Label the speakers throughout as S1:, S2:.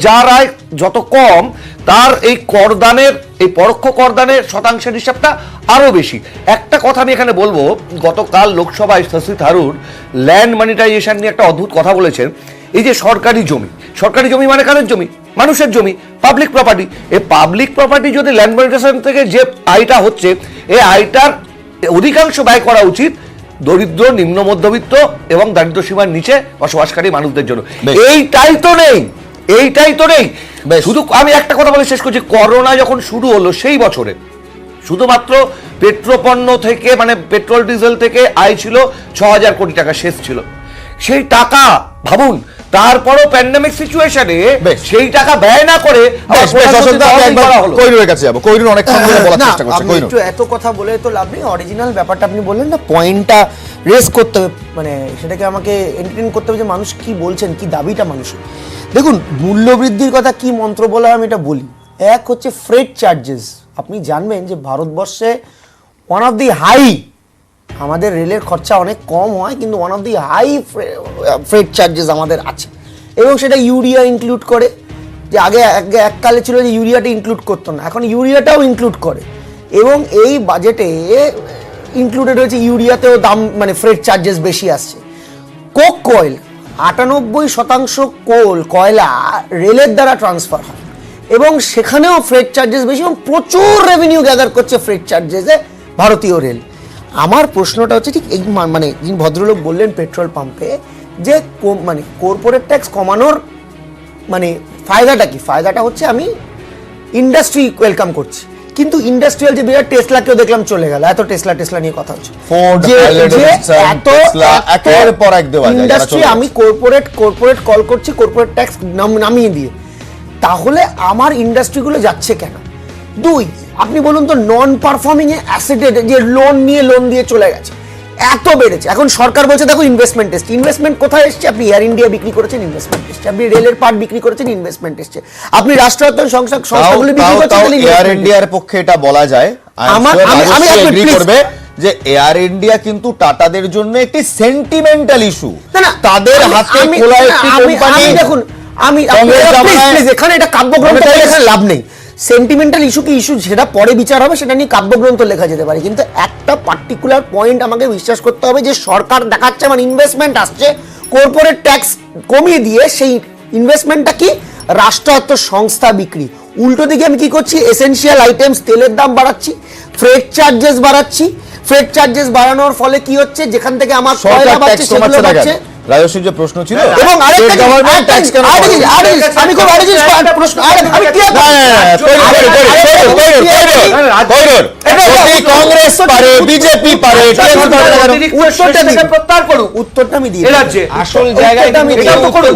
S1: যার আয় যত কম তার এই করদানের, এই পরোক্ষ করদানের শতাংশের হিসাবটা আরো বেশি। একটা কথা আমি এখানে বলবো, গতকাল লোকসভায় শশী থারুর ল্যান্ড মনিটাইজেশন নিয়ে একটা অদ্ভুত কথা বলেছেন। এই যে সরকারি জমি মানে কাদের জমি? মানুষের জমি, পাবলিক প্রপার্টি। এই পাবলিক প্রপার্টি যদি ল্যান্ড মনিটাইজেশন থেকে যে আয়টা হচ্ছে, এই আয়টার অধিকাংশ ব্যয় করা উচিত দরিদ্র, নিম্ন মধ্যবিত্ত এবং দারিদ্র সীমার নিচে বসবাসকারী মানুষদের জন্য। এইটাই তো নেই। শুধু আমি একটা কথা বলে শেষ করছি, করোনা যখন শুরু হলো সেই বছরে শুধুমাত্র পেট্রোপণ্য থেকে, মানে পেট্রোল ডিজেল থেকে আয় ছিল ৬,০০০ কোটি টাকা, শেষ ছিল সেই টাকা। ভাবুন, তারপরও প্যান্ডেমিক সিচুয়েশনে সেই টাকা ব্যয় না করে
S2: এত কথা বলে তো লাভ নেই। অরিজিনাল ব্যাপারটা আপনি বললেন না, পয়েন্টটা রেস করতে হবে, মানে সেটাকে আমাকে এন্টারটেইন করতে হবে যে মানুষ কি বলছেন, কি দাবিটা মানুষের। দেখুন, মূল্যবৃদ্ধির কথা কি মন্ত্র বলা হয় আমি এটা বলি। এক হচ্ছে ফ্রেট চার্জেস। আপনি জানবেন যে ভারতবর্ষে ওয়ান অফ দি হাই, আমাদের রেলের খরচা অনেক কম হয় কিন্তু one of the high freight charges আমাদের আছে, এবং সেটা ইউরিয়া ইনক্লুড করে। যে আগে এককালে ছিল যে ইউরিয়াটা ইনক্লুড করতো না, এখন ইউরিয়াটাও ইনক্লুড করে, এবং এই বাজেটে ইনক্লুডেড হয়েছে ইউরিয়াতেও দাম, মানে ফ্রেট চার্জেস বেশি আসছে। কোক কয়েল 98% কয়লা রেলের দ্বারা ট্রান্সফার হয়, এবং সেখানেও ফ্রেট চার্জেস বেশি, এবং প্রচুর রেভিনিউ গ্যাদার করছে ফ্রেট চার্জেসে ভারতীয় রেল। আমার প্রশ্নটা হচ্ছে ঠিক এই, মানে যিনি ভদ্রলোক বললেন পেট্রোল পাম্পে যে মানে কর্পোরেট ট্যাক্স কমানোর মানে ফায়দাটা কি? ফায়দাটা হচ্ছে আমি ইন্ডাস্ট্রি ওয়েলকাম করছি, কিন্তু ইন্ডাস্ট্রিয়াল যে বিরাট টেসলাকেও দেখলাম চলে গেল, এত টেসলা নিয়ে কথা হচ্ছে। ইন্ডাস্ট্রি আমি কর্পোরেট কল করছি, কর্পোরেট ট্যাক্স নামিয়ে দিয়ে, তাহলে আমার ইন্ডাস্ট্রিগুলো যাচ্ছে কেন? দুই, আপনি বলুন তো, নন পারফর্মিং এ অ্যাসেটেড যে লোন দিয়ে চলে গেছে, এত বেড়েছে। এখন সরকার বলছে দেখো ইনভেস্টমেন্ট এসছে। ইনভেস্টমেন্ট কোথায় এসছে? আপনি এয়ার ইন্ডিয়া বিক্রি করেছেন, ইনভেস্টমেন্ট এসছে। আপনি রেলের পার্ট বিক্রি করেছেন, ইনভেস্টমেন্ট এসছে। আপনি রাষ্ট্রায়ত্ত সংস্থাগুলি বিক্রি করেছেন।
S3: এয়ার ইন্ডিয়ার পক্ষে এটা বলা যায়, আমি এগ্রি করবে যে এয়ার ইন্ডিয়া কিন্তু টাটাদের জন্য একটি সেন্টিমেন্টাল ইস্যু। তাদের হাতে খোলা একটি কোম্পানি।
S2: দেখুন, আমি এখানে এটা কাব্যগ্রন্থ লেখার লাভ নেই। সেন্টিমেন্টাল ইস্যু কি ইস্যু সেটা পরে বিচার হবে, সেটা নিয়ে কাব্যগ্রন্থ লেখা যেতে পারে, কিন্তু একটা পার্টিকুলার পয়েন্ট আমাকে বিশ্বাস করতে হবে যে সরকার দেখাচ্ছে আমার ইনভেস্টমেন্ট আসছে, কর্পোরেট ট্যাক্স কমিয়ে দিয়ে সেই ইনভেস্টমেন্টটা কি রাষ্ট্রায়ত্ত সংস্থা বিক্রি। উল্টো দিকে আমি কি করছি? এসেনশিয়াল আইটেমস, তেলের দাম বাড়াচ্ছি, ফ্রেট চার্জেস বাড়াচ্ছি। ফ্রেট চার্জেস বাড়ানোর ফলে কি হচ্ছে? যেখান থেকে আমার কয়লা বাড়ছে সেগুলো বাড়ছে।
S3: রাজস্বীর যে প্রশ্ন ছিল,
S2: এবং আরেকটা আমি খুব প্রশ্ন, আমি
S3: কংগ্রেস পারে, বিজেপি পারে,
S2: উত্তরটা আমি দিই।
S3: আসল জায়গায়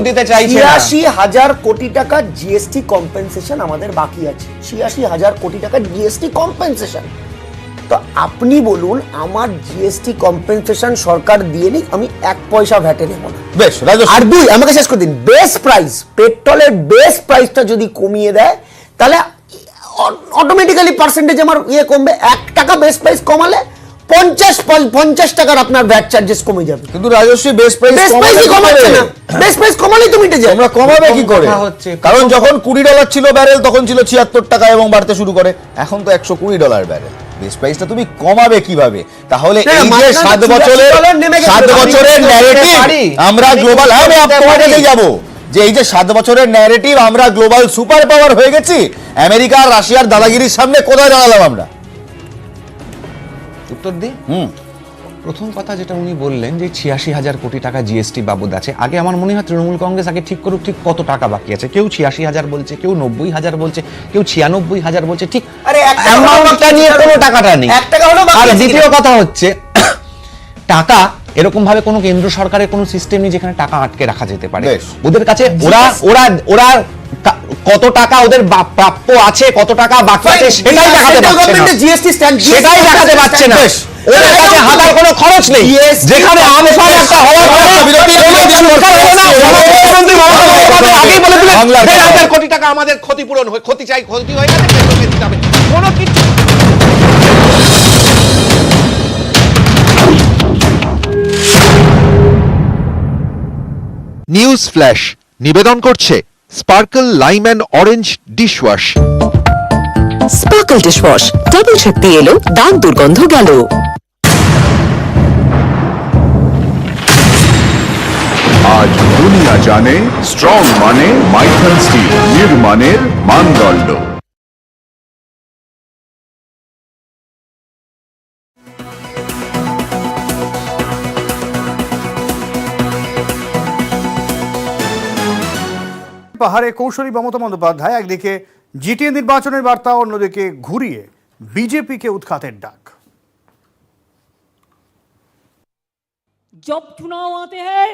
S3: দিতে চাইছি
S2: ৮৬,০০০ কোটি টাকা জিএসটি কম্পেনসেশন আমাদের বাকি আছে। ৮৬,০০০ কোটি টাকা জিএসটি কম্পেনসেশন। তো আপনি বলুন, আমার জিএসটি কম্পেনসেশন সরকার দিয়ে নিক, আমি ১ পয়সা ভ্যাটে নেব না।
S3: বেশ,
S2: আর দুই, আমাকে শেষ করে দিন, বেস প্রাইস, পেট্রোলের বেস প্রাইসটা যদি কমিয়ে দেয় তাহলে অটোমেটিক্যালি পার্সেন্টেজ আমার কমবে। ১ টাকা বেস প্রাইস কমালে ৫০ টাকার আপনার ভ্যাট চার্জেস কমে যাবে।
S3: কিন্তু রাজস্বী বেস প্রাইস
S2: কমাচ্ছে না, বেস প্রাইস কমালেই তো মিটে যায়।
S3: আমরা কমাবে কি করে? কারণ যখন $২০ ছিল ব্যারেল তখন ছিল ৭৬ টাকা এবং বাড়তে শুরু করে, এখন তো $১২০ ব্যারেল। বেস প্রাইসটা তুমি কমাবে কিভাবে? তাহলে এই যে ৭ বছরের ন্যারেটিভ আমরা গ্লোবাল, আমি আপনাদের যাব যে এই যে ৭ বছরের ন্যারেটিভ আমরা গ্লোবাল সুপার পাওয়ার হয়ে গেছি, আমেরিকা আর রাশিয়ার দাদাগিরির সামনে কোথায় দাঁড়ালাম আমরা?
S4: উত্তর দিই। প্রথম কথা যেটা উনি বললেন যে ৮৬,০০০ কোটি টাকা জিএসটি বাবদ আছে, আগে আমার মনে হয় তৃণমূল কংগ্রেস আগে ঠিক করুক ঠিক কত টাকা বাকি আছে। কেউ ৮৬,০০০ বলছে, কেউ ৯০,০০০ বলছে, কেউ ৯৬,০০০ বলছে, ঠিক অ্যামাউন্টটা নিয়ে কোনো টাকাটা নেই। আর দ্বিতীয় কথা হচ্ছে, টাকা এরকম ভাবে কোনো কেন্দ্র সরকারের কোনো সিস্টেম নেই যেখানে টাকা আটকে রাখা যেতে পারে। ওদের কাছে ওরা কত টাকা ওদের প্রাপ্য আছে, কত টাকা বাকি আছে সেটাই দেখাতে পারছে না। ওদের কাছে হাতার কোনো খরচ নেই, যেখানে আমফান একটা হওয়ার পরে আগেই বলে দিলেন ১,০০০ কোটি টাকা আমাদের ক্ষতিপূরণ হয়ে ক্ষতি হয়ে গেছে, কেন্দ্রকে দিতে হবে। কোনো কিছু
S5: নিউজ ফ্ল্যাশ নিবেদন করছে Sparkle Lime and Orange Dishwash.
S6: Sparkle dishwash double শক্তি এলো, দাগ দুর্গন্ধ গেল।
S7: আজ দুনিয়া জানে স্ট্রং মানে মাইথন স্টিল, নির্মাণের মানদণ্ড।
S8: পাহাড়ে কৌশলী মমতা বন্দ্যোপাধ্যায় একদিকে জিটিএ নির্বাচনের বার্তা, অন্যদিকে ঘুরিয়ে বিজেপিকে উৎখাতের ডাক।
S9: जब चुनाव आते हैं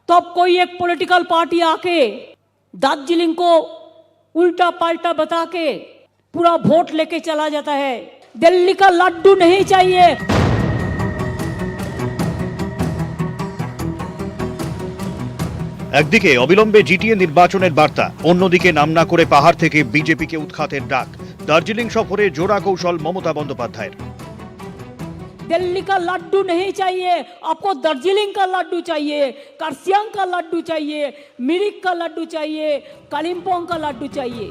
S9: तब कोई एक पॉलिटिकल पार्टी आके दार्जिलिंग को उल्टा पाल्टा बता के पूरा वोट लेके चला जाता है। दिल्ली का लड्डू नहीं चाहिए।
S10: একদিকে অবিলম্বে জিটিএ নির্বাচনের বার্তা, অন্যদিকে নাম না করে পাহাড় থেকে বিজেপিকে উৎখাতের ডাক। দার্জিলিং সফরে জোড়া কৌশল মমতা বন্দ্যোপাধ্যায়ের।
S9: दिल्ली का लड्डू नहीं चाहिए, आपको दार्जिलिंग का लड्डू चाहिए, कार्सियांग का लड्डू चाहिए, मिरिक का लड्डू चाहिए, कालिम्पोंग का लड्डू चाहिए।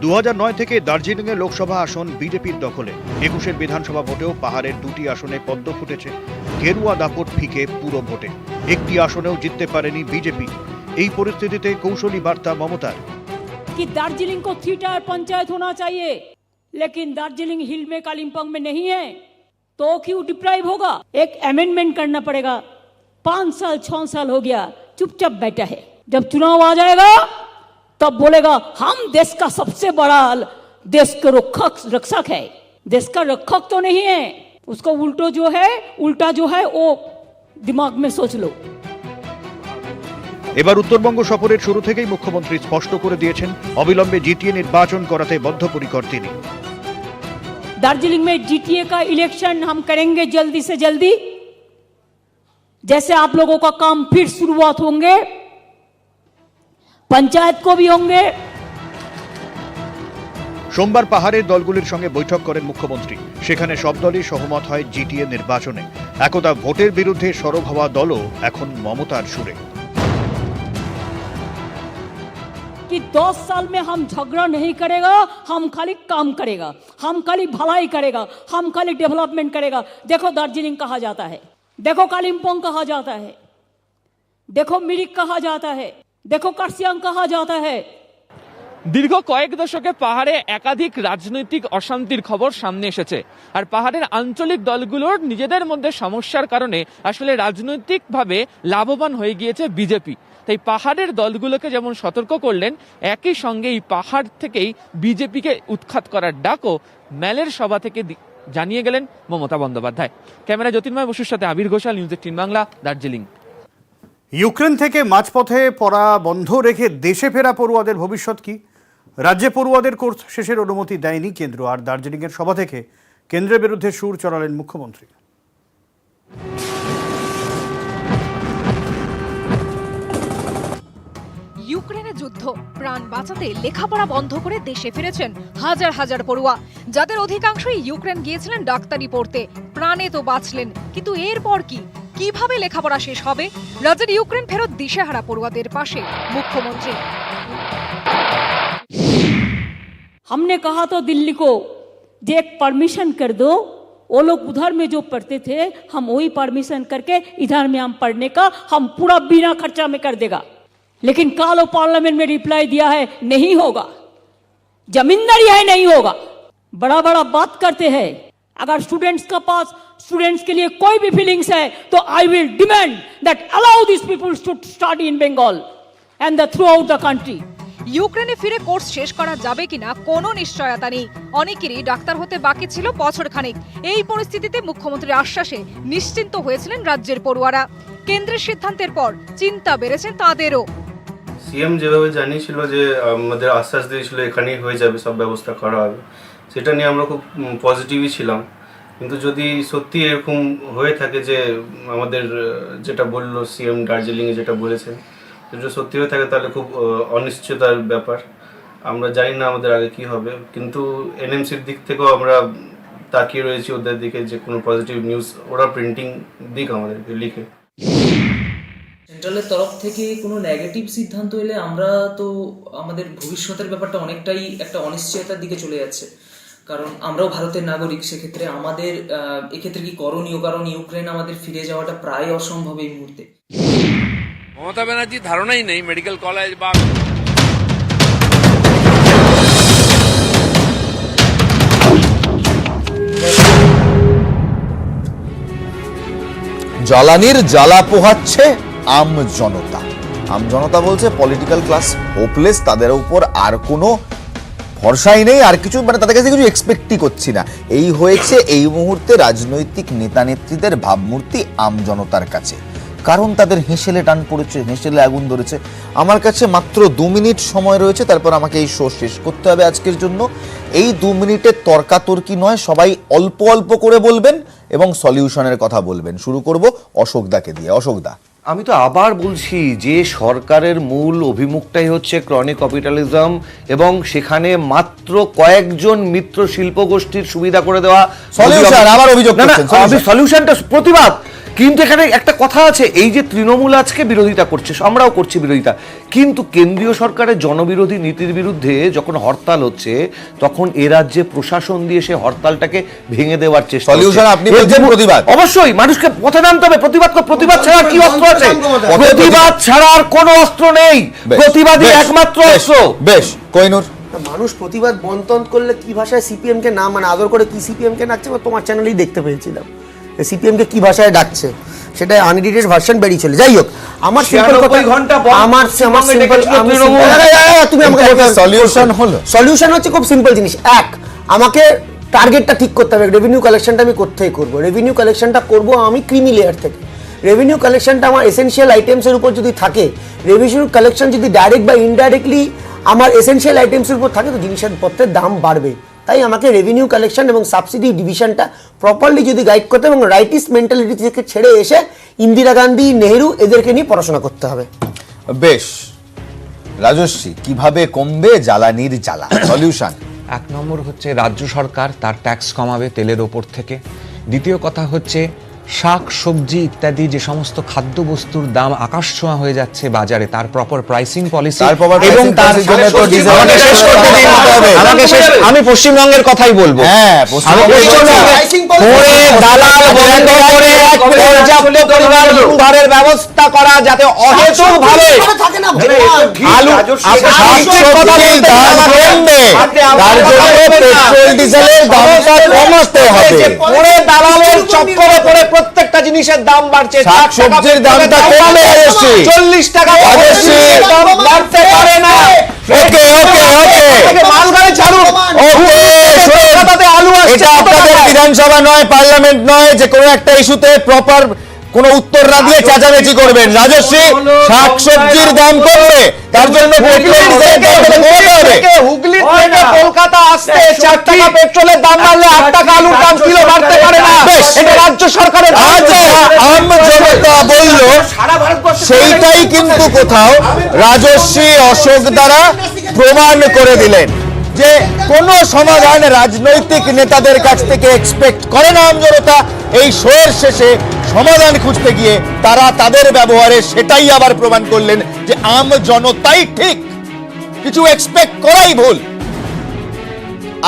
S10: 2009 থেকে দার্জিলিংয়ে লোকসভা আসন বিজেপির দখলে। 21 বিধানসভা ভোটেও পাহাড়ের 2টি আসনে পদ্ম ফুটেছে। গেরুয়া দাপট ফিকে পুরো ভোটে একটি আসনেও জিততে পারেনি বিজেপি। এই পরিস্থিতিতে কৌশলী বার্তা মমতার
S9: कि दार्जिलिंग को 3 टायर पंचायत होना चाहिए, लेकिन दार्जिलिंग हिल में कालिम्पोंग में नहीं है, तो क्यों डिप्राइव होगा? एक अमेंडमेंट करना पड़ेगा। 5 साल 6 साल हो गया, चुपचाप बैठा है। जब चुनाव आ जाएगा तब बोलेगा हम देश का सबसे बड़ा देश के रक्षक है। देश का रक्षक तो नहीं है, उसको उल्टा जो है वो दिमाग में सोच लो।
S10: এবার উত্তরবঙ্গ সফরের শুরু থেকেই মুখ্যমন্ত্রী স্পষ্ট করে দিয়েছেন অবিলম্বে জিটিএ নির্বাচন করাতে বদ্ধপরিকর তিনি।
S9: दार्जिलिंग में जीटीए का इलेक्शन हम करेंगे जल्दी से जल्दी। जैसे आप लोगों का काम फिर शुरुआत होंगे, पंचायत को भी होंगे।
S10: সোমবার পাহাড়ের দলগুলির সঙ্গে বৈঠক করেন মুখ্যমন্ত্রী। সেখানে সব দলই সহমত হয় জিটিএ নির্বাচনে। একদা ভোটের বিরুদ্ধে সরব হওয়া দলও এখন মমতার সুরে।
S9: कि 10 साल में हम झगड़ा नहीं करेगा, हम खाली काम करेगा, हम खाली भलाई करेगा, हम खाली डेवलपमेंट करेगा। देखो दार्जिलिंग कहा जाता है, देखो कालिम्पोंग कहा जाता है, देखो मिरिक कहा जाता है, देखो कार्सियांग कहा जाता है।
S11: দীর্ঘ কয়েক দশকে পাহাড়ে একাধিক রাজনৈতিক অশান্তির খবর সামনে এসেছে, আর পাহাড়ের আঞ্চলিক দলগুলোর নিজেদের মধ্যে সমস্যার কারণে আসলে রাজনৈতিকভাবে লাভবান হয়ে গিয়েছে বিজেপি। তাই পাহাড়ের দলগুলোকে যেমন সতর্ক করলেন, একই সঙ্গে এই পাহাড় থেকেই বিজেপিকে উৎখাত করার ডাকও ম্যালের সভা থেকে জানিয়ে গেলেন মমতা বন্দ্যোপাধ্যায়। ক্যামেরা জ্যোতির্ময় বসুর সাথে আবির ঘোষাল, নিউজ 18 বাংলা, দার্জিলিং।
S8: ইউক্রেন থেকে মাঝপথে পড়া বন্ধ রেখে দেশে ফেরা পড়ুয়াদের ভবিষ্যৎ কি? রাজ্যে পড়ুয়াদের কোর্স শেষের অনুমতি দেয়নি কেন্দ্র, আর দার্জিলিংয়ের সভা থেকে কেন্দ্রের বিরুদ্ধে সুর চড়ালেন মুখ্যমন্ত্রী।
S12: ইউক্রেনে যুদ্ধ, প্রাণ বাঁচাতে লেখাপড়া বন্ধ করে দেশে ফিরেছেন হাজার হাজার পড়ুয়া, যাদের অধিকাংশই ইউক্রেন গিয়েছিলেন ডাক্তারি পড়তে। প্রাণে তো বাঁচলেন, কিন্তু এরপর কি? কিভাবে লেখাপড়া শেষ হবে? রাজ্যের ইউক্রেন ফেরত দিশেহারা পড়ুয়াদের পাশে মুখ্যমন্ত্রী।
S9: हमने कहा तो दिल्ली को जे एक परमिशन कर दो, वो लोग उधर में जो पढ़ते थे हम वही परमिशन करके इधर में हम पढ़ने का हम पूरा बिना खर्चा में कर देगा। लेकिन कालो पार्लियामेंट में रिप्लाई दिया है नहीं होगा, जमींदारी है नहीं होगा। बड़ा बड़ा बात करते हैं। अगर स्टूडेंट्स का पास स्टूडेंट्स के लिए कोई भी फीलिंग्स है तो I will demand that allow this people to study in Bengal and throughout the country.
S12: ইউক্রেনে ফিরে কোর্স শেষ করা যাবে কিনা কোনো নিশ্চয়তা নেই। অনেকেরই ডাক্তার হতে বাকি ছিল বছরখানেক। এই পরিস্থিতিতে মুখ্যমন্ত্রীর আশ্বাসে নিশ্চিন্ত হয়েছিলেন রাজ্যের পড়ুয়ারা। কেন্দ্রের সিদ্ধান্তের পর চিন্তা বেড়েছে তাদেরও।
S13: সিএম যেভাবে জানিয়েছিল যে আমাদের আশ্বাস দিয়েছিল এখানেই হয়ে যাবে, সব ব্যবস্থা করা হবে, সেটা নিয়ে আমরা খুব পজিটিভই ছিলাম। কিন্তু যদি সত্যি এরকম হয়ে থাকে যে আমাদের যেটা বললো সিএম দার্জিলিংয়ে যেটা বলেছেন, যদি সত্যি হয়ে থাকে তাহলে খুব অনিশ্চয়তার ব্যাপার। আমরা জানি না আমাদের আগে কি হবে, কিন্তু এনএমসির দিক থেকেও আমরা তাকিয়ে রয়েছি ওদের দিকে যে কোনো পজিটিভ নিউজ ওরা প্রিন্টিং দিক আমাদেরকে লিখে।
S14: সেন্ট্রালের তরফ থেকে কোনো নেগেটিভ সিদ্ধান্ত এলে আমরা তো আমাদের ভবিষ্যতের ব্যাপারটা অনেকটাই একটা অনিশ্চয়তার দিকে চলে যাচ্ছে, কারণ আমরাও ভারতের নাগরিক। সেক্ষেত্রে আমাদের এক্ষেত্রে কি করণীয়, কারণ ইউক্রেন আমাদের ফিরে যাওয়াটা প্রায় অসম্ভব এই মুহূর্তে।
S15: মমতা ব্যানার্জি ধারণাই নেই মেডিকেল কলেজ বা
S3: জ্বালানির জ্বালা পোহাচ্ছে আম জনতা। আম জনতা বলছে পলিটিক্যাল ক্লাস হোপলেস, তাদের উপর আর কোনো ভরসাই নেই, আর কিছু মানে তাদের কাছে কিছু এক্সপেক্টই করছি না। এই হয়েছে এই মুহূর্তে রাজনৈতিক নেতা নেত্রীদের ভাবমূর্তি আম জনতার কাছে, কারণ তাদের হেঁসেলে টান পড়েছে, হেঁসেলে আগুন ধরেছে। আমার কাছে মাত্র 2 মিনিট সময় রয়েছে, তারপর আমাকে এই শো শেষ করতে হবে আজকের জন্য। এই 2 মিনিটের তর্কাতর্কি নয়, সবাই অল্প অল্প করে বলবেন এবং সলিউশনের কথা বলবেন। শুরু করব অশোকদাকে দিয়ে। অশোকদা,
S1: আমি তো আবার বলছি যে সরকারের মূল অভিমুখটাই হচ্ছে ক্রনিক ক্যাপিটালিজম, এবং সেখানে মাত্র কয়েকজন মিত্র শিল্প গোষ্ঠীর সুবিধা করে দেওয়া।
S3: সলিউশন আবার অভিযোগ করছেন।
S1: আমি সলিউশনটা প্রতিবাদ, কিন্তু এখানে একটা কথা আছে, এই যে তৃণমূল আজকে বিরোধিতা করছে, আমরাও করছি বিরোধিতা, কিন্তু কেন্দ্রীয় সরকারের জনবিরোধী নীতির বিরুদ্ধে যখন হরতাল হচ্ছে, তখন এ রাজ্যে প্রশাসন দিয়ে সে হরতালটাকে ভেঙে দেওয়ার চেষ্টা।
S3: সলিউশন আপনি বলছেন প্রতিবাদ।
S1: অবশ্যই মানুষকে পথে নামতে হবে, প্রতিবাদ ছাড়া কি অস্ত্র আছে? প্রতিবাদ ছাড়া আর কোনো অস্ত্র নেই, প্রতিবাদই একমাত্র অস্ত্র।
S3: বেশ, কোহিনূর,
S2: মানুষ প্রতিবাদ বন্টন করলে কি ভাষায় সিপিএম কে না মানে আদর করে কি সিপিএম কে ডাকছে, তোমার চ্যানেলেই দেখতে পেয়েছিলাম সিপিএম কে কি ভাষায় ডাকছে, সেটা আনএডিটেড ভার্সন বেরিয়ে চলে। যাই হোক, আমার সিম্পল কথা, আমার সিম্পল, তুমি আমাকে
S3: সলিউশন হলো,
S2: সলিউশন হচ্ছে খুব সিম্পল জিনিস। এক, আমাকে টার্গেটটা ঠিক করতে হবে। রেভিনিউ কালেকশনটা আমি কোথায় করব? রেভিনিউ কালেকশনটা করব আমি ক্রিমি লেয়ার থেকে। রেভিনিউ কালেকশনটা আমার এসেনশিয়াল আইটেমসের উপর যদি থাকে, রেভিনিউ কালেকশন যদি ডাইরেক্ট বা ইনডাইরেক্টলি আমার এসেনশিয়াল আইটেমসের উপর থাকে, তো জিনিসপত্রের দাম বাড়বে। তাই আমাকে রেভিনিউ কালেকশন এবং সাবসিডি ডিভিশনটা প্রপারলি যদি গাইড করতে এবং রাইটিস্ট মেন্টালিটি থেকে ছেড়ে এসে ইন্দিরা গান্ধী, নেহেরু এদেরকে নিয়ে পড়াশোনা করতে হবে।
S3: বেশ, রাজস্বী, কিভাবে কমবে জ্বালানির জ্বালা? সলিউশন
S4: 1 নম্বর হচ্ছে রাজ্য সরকার তার ট্যাক্স কমাবে তেলের ওপর থেকে। দ্বিতীয় কথা হচ্ছে শাক সবজি ইত্যাদি যে সমস্ত খাদ্যবস্তুর দাম আকাশ ছোঁয়া হয়ে যাচ্ছে বাজারে, তার প্রপার প্রাইসিং পলিসি, এবং তার আমি পশ্চিমবঙ্গের কথাই বলবো। পরিবারের ব্যবস্থা করা, যাতে অহেতুক ভাবে পেট্রোল ডিজেলের দামটা কমাতে হবে। দালালের চক্করে পড়ে প্রত্যেকটা জিনিসের দাম বাড়ছে,
S3: সবজির দামটা কমে আসছে,
S4: 40 টাকা বাড়তে পারে না।
S3: ওকে ওকে ওকে,
S4: মালগাড়ি চালু, আলু আসছে।
S3: এটা আপনাদের বিধানসভা নয়, পার্লামেন্ট নয়, যে কোনো একটা ইস্যুতে প্রপার কোন উত্তর না দিয়ে চেঁচামেচি করবেন। রাজস্বী, শাকসবজির দাম কমবে, তার জন্য
S4: হুগলি থেকে কলকাতা আসতে 4 টাকা পেট্রোলের দাম বাড়লে 8 টাকা আলুর দাম কিলো বাড়তে পারে না। এটা রাজ্য সরকারের
S3: আম জনতা বলল, সেইটাই কিন্তু কোথাও রাজস্বী অশোক দ্বারা প্রমাণ করে দিলেন যে কোন সমাধান রাজনৈতিক নেতাদের কাছ থেকে এক্সপেক্ট করে না আম জনতা। এই শোয়ের শেষে সমাধান খুঁজতে গিয়ে তারা তাদের ব্যবহারে সেটাই আবার প্রমাণ করলেন যে আম জনতাই ঠিক, কিছু এক্সপেক্ট করাই ভুল।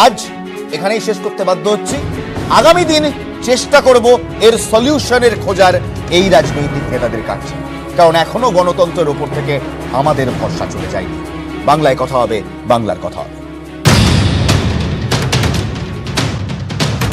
S3: আজ এখানেই শেষ করতে বাধ্য হচ্ছি। আগামী দিন চেষ্টা করব এর সলিউশনের খোঁজার এই রাজনৈতিক নেতাদের কাছে, কারণ এখনো গণতন্ত্রের উপর থেকে আমাদের ভরসা চলে যায়নি। বাংলায় কথা হবে, বাংলার কথা হবে।